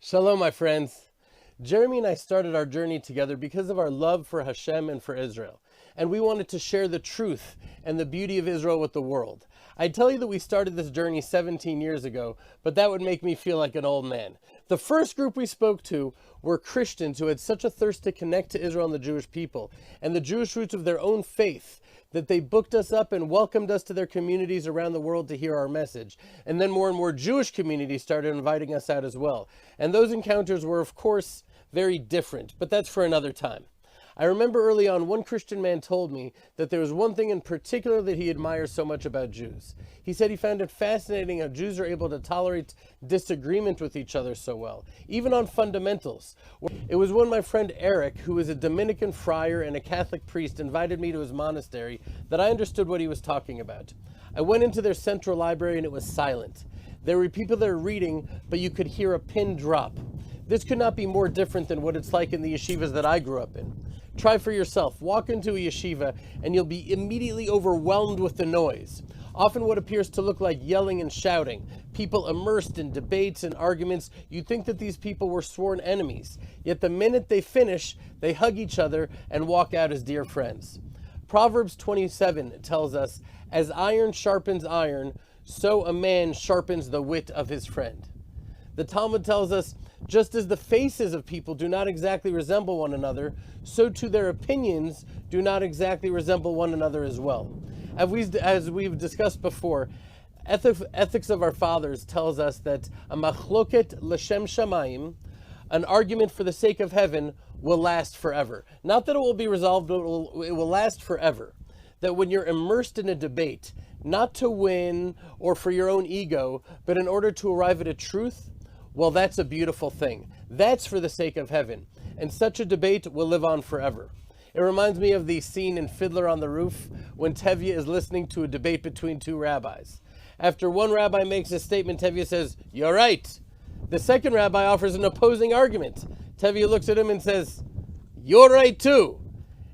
Shalom, my friends. Jeremy and I started our journey together because of our love for Hashem and for Israel. And we wanted to share the truth and the beauty of Israel with the world. I'd tell you that we started this journey 17 years ago, but that would make me feel like an old man. The first group we spoke to were Christians who had such a thirst to connect to Israel and the Jewish people and the Jewish roots of their own faith that they booked us up and welcomed us to their communities around the world to hear our message. And then more and more Jewish communities started inviting us out as well. And those encounters were, of course, very different, but that's for another time. I remember early on, one Christian man told me that there was one thing in particular that he admires so much about Jews. He said he found it fascinating how Jews are able to tolerate disagreement with each other so well, even on fundamentals. It was when my friend Eric, who was a Dominican friar and a Catholic priest, invited me to his monastery that I understood what he was talking about. I went into their central library and it was silent. There were people there reading, but you could hear a pin drop. This could not be more different than what it's like in the yeshivas that I grew up in. Try for yourself. Walk into a yeshiva and you'll be immediately overwhelmed with the noise. Often what appears to look like yelling and shouting. People immersed in debates and arguments. You'd think that these people were sworn enemies. Yet the minute they finish, they hug each other and walk out as dear friends. Proverbs 27 tells us, as iron sharpens iron, so a man sharpens the wit of his friend. The Talmud tells us, just as the faces of people do not exactly resemble one another, so too their opinions do not exactly resemble one another as well. As we've discussed before, ethics of our fathers tells us that a machloket l'shem shamayim, an argument for the sake of heaven, will last forever. Not that it will be resolved, but it will last forever. That when you're immersed in a debate, not to win or for your own ego, but in order to arrive at a truth, well, that's a beautiful thing. That's for the sake of heaven. And such a debate will live on forever. It reminds me of the scene in Fiddler on the Roof when Tevye is listening to a debate between two rabbis. After one rabbi makes a statement, Tevye says, "You're right." The second rabbi offers an opposing argument. Tevye looks at him and says, "You're right too."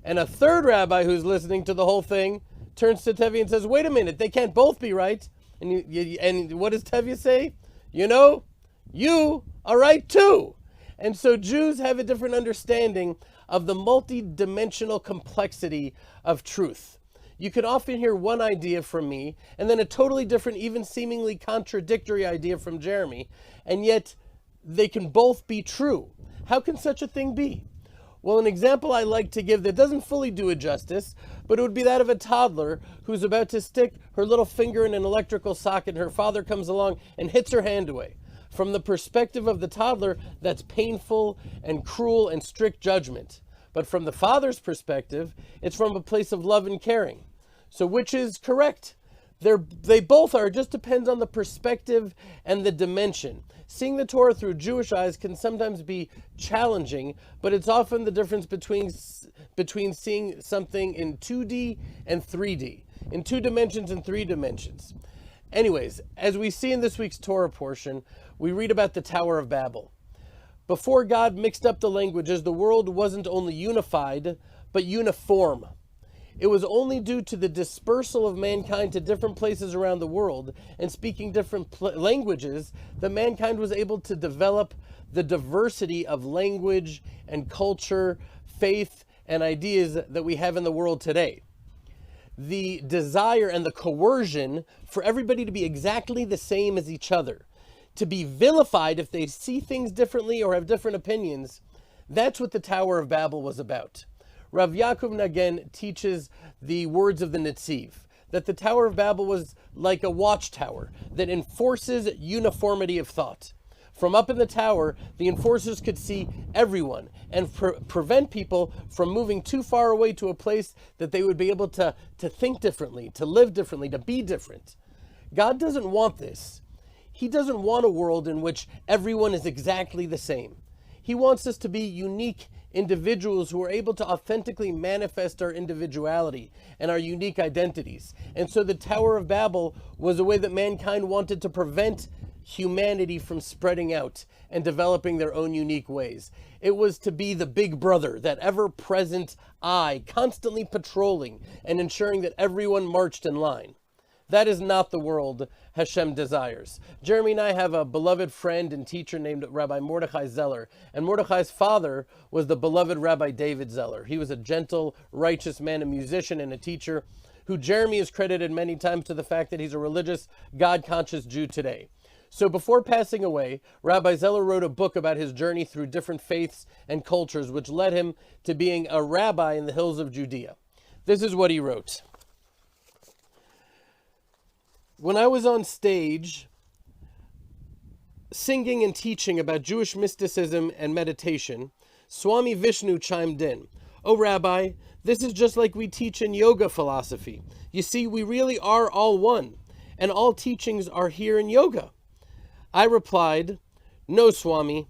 And a third rabbi who's listening to the whole thing turns to Tevye and says, "Wait a minute, they can't both be right." And what does Tevye say? You are right too. And so Jews have a different understanding of the multi-dimensional complexity of truth. You can often hear one idea from me and then a totally different, even seemingly contradictory idea from Jeremy, and yet they can both be true. How can such a thing be? Well, an example I like to give that doesn't fully do it justice, but it would be that of a toddler who's about to stick her little finger in an electrical socket and her father comes along and hits her hand away. From the perspective of the toddler, that's painful and cruel and strict judgment. But from the father's perspective, it's from a place of love and caring. So which is correct? They both are. It just depends on the perspective and the dimension. Seeing the Torah through Jewish eyes can sometimes be challenging, but it's often the difference between seeing something in 2D and 3D, in 2 dimensions and 3 dimensions. Anyways, as we see in this week's Torah portion, we read about the Tower of Babel. Before God mixed up the languages, the world wasn't only unified, but uniform. It was only due to the dispersal of mankind to different places around the world and speaking different languages that mankind was able to develop the diversity of language and culture, faith, and ideas that we have in the world today. The desire and the coercion for everybody to be exactly the same as each other, to be vilified if they see things differently or have different opinions, that's what the Tower of Babel was about. Rav Yaakov Nagen teaches the words of the Netziv, that the Tower of Babel was like a watchtower that enforces uniformity of thought. From up in the tower, the enforcers could see everyone and prevent people from moving too far away to a place that they would be able to think differently, to live differently, to be different. God doesn't want this. He doesn't want a world in which everyone is exactly the same. He wants us to be unique individuals who are able to authentically manifest our individuality and our unique identities. And so the Tower of Babel was a way that mankind wanted to prevent humanity from spreading out and developing their own unique ways. It was to be the big brother, that ever-present eye, constantly patrolling and ensuring that everyone marched in line. That is not the world Hashem desires. Jeremy and I have a beloved friend and teacher named Rabbi Mordechai Zeller, and Mordechai's father was the beloved Rabbi David Zeller. He was a gentle, righteous man, a musician, and a teacher who Jeremy is credited many times to the fact that he's a religious, God-conscious Jew today. So before passing away, Rabbi Zeller wrote a book about his journey through different faiths and cultures, which led him to being a rabbi in the hills of Judea. This is what he wrote. When I was on stage singing and teaching about Jewish mysticism and meditation, Swami Vishnu chimed in. "Oh, Rabbi, this is just like we teach in yoga philosophy. You see, we really are all one, and all teachings are here in yoga." I replied, "No, Swami,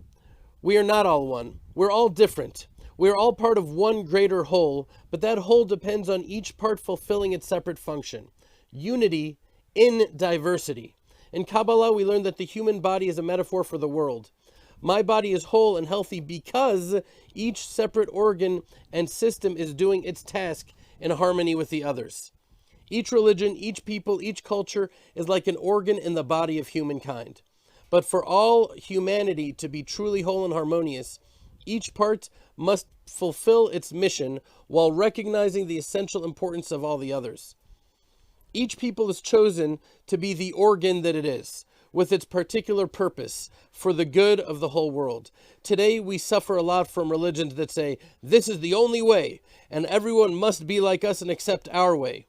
we are not all one. We're all different. We are all part of one greater whole, but that whole depends on each part fulfilling its separate function. Unity in diversity. In Kabbalah, we learn that the human body is a metaphor for the world. My body is whole and healthy because each separate organ and system is doing its task in harmony with the others. Each religion, each people, each culture is like an organ in the body of humankind. But for all humanity to be truly whole and harmonious, each part must fulfill its mission while recognizing the essential importance of all the others. Each people is chosen to be the organ that it is, with its particular purpose, for the good of the whole world. Today, we suffer a lot from religions that say, this is the only way, and everyone must be like us and accept our way.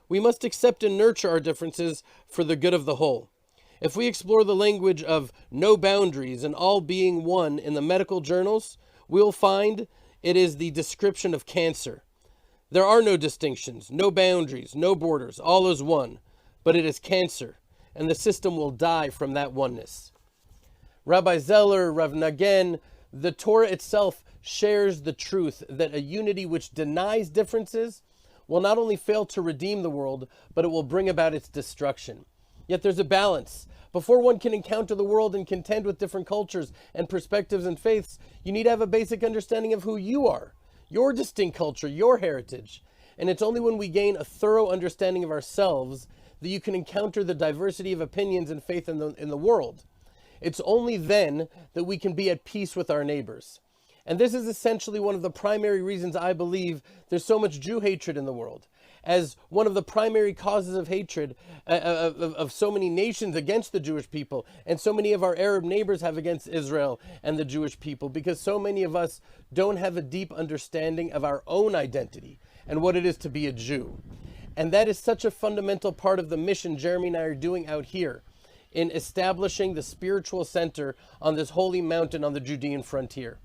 We must accept and nurture our differences for the good of the whole. If we explore the language of no boundaries and all being one in the medical journals, we'll find it is the description of cancer. There are no distinctions, no boundaries, no borders, all is one, but it is cancer, and the system will die from that oneness. Rabbi Zeller, Rav Nagen, the Torah itself shares the truth that a unity which denies differences will not only fail to redeem the world, but it will bring about its destruction. Yet there's a balance. Before one can encounter the world and contend with different cultures and perspectives and faiths, you need to have a basic understanding of who you are, your distinct culture, your heritage. And it's only when we gain a thorough understanding of ourselves that you can encounter the diversity of opinions and faith in the world. It's only then that we can be at peace with our neighbors. And this is essentially one of the primary reasons I believe there's so much Jew hatred in the world. As one of the primary causes of hatred of so many nations against the Jewish people, and so many of our Arab neighbors have against Israel and the Jewish people, because so many of us don't have a deep understanding of our own identity and what it is to be a Jew. And that is such a fundamental part of the mission Jeremy and I are doing out here in establishing the spiritual center on this holy mountain on the Judean frontier.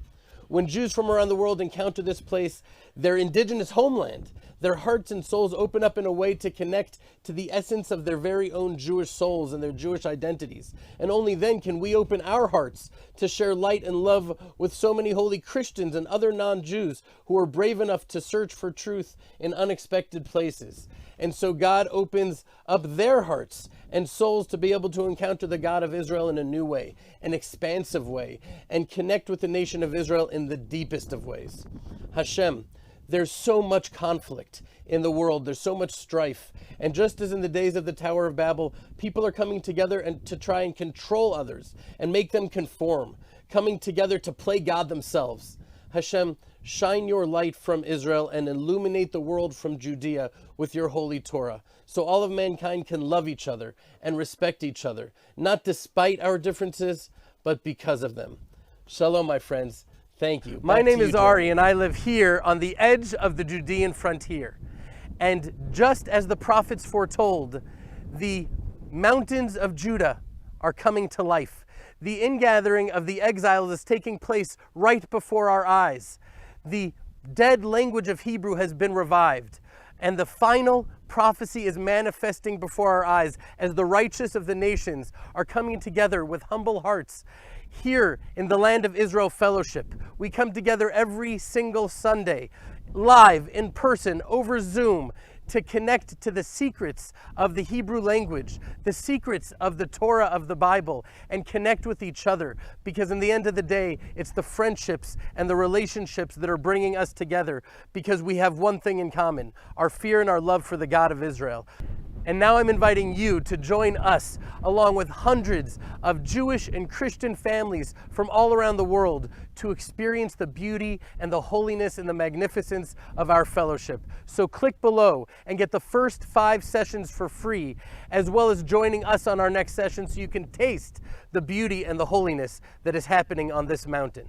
When Jews from around the world encounter this place, their indigenous homeland, their hearts and souls open up in a way to connect to the essence of their very own Jewish souls and their Jewish identities. And only then can we open our hearts to share light and love with so many holy Christians and other non-Jews who are brave enough to search for truth in unexpected places. And so God opens up their hearts and souls to be able to encounter the God of Israel in a new way, an expansive way, and connect with the nation of Israel in the deepest of ways. Hashem, there's so much conflict in the world. There's so much strife. And just as in the days of the Tower of Babel, people are coming together and to try and control others and make them conform, coming together to play God themselves. Hashem, shine your light from Israel and illuminate the world from Judea with your holy Torah, so all of mankind can love each other and respect each other, not despite our differences, but because of them. Shalom, my friends. Thank you. My name is Ari, and I live here on the edge of the Judean frontier. And just as the prophets foretold, the mountains of Judah are coming to life. The ingathering of the exiles is taking place right before our eyes. The dead language of Hebrew has been revived, and the final prophecy is manifesting before our eyes as the righteous of the nations are coming together with humble hearts. Here in the Land of Israel Fellowship, we come together every single Sunday, live, in person, over Zoom, to connect to the secrets of the Hebrew language, the secrets of the Torah of the Bible, and connect with each other. Because in the end of the day, it's the friendships and the relationships that are bringing us together, because we have one thing in common, our fear and our love for the God of Israel. And now I'm inviting you to join us, along with hundreds of Jewish and Christian families from all around the world, to experience the beauty and the holiness and the magnificence of our fellowship. So click below and get the first 5 sessions for free, as well as joining us on our next session so you can taste the beauty and the holiness that is happening on this mountain.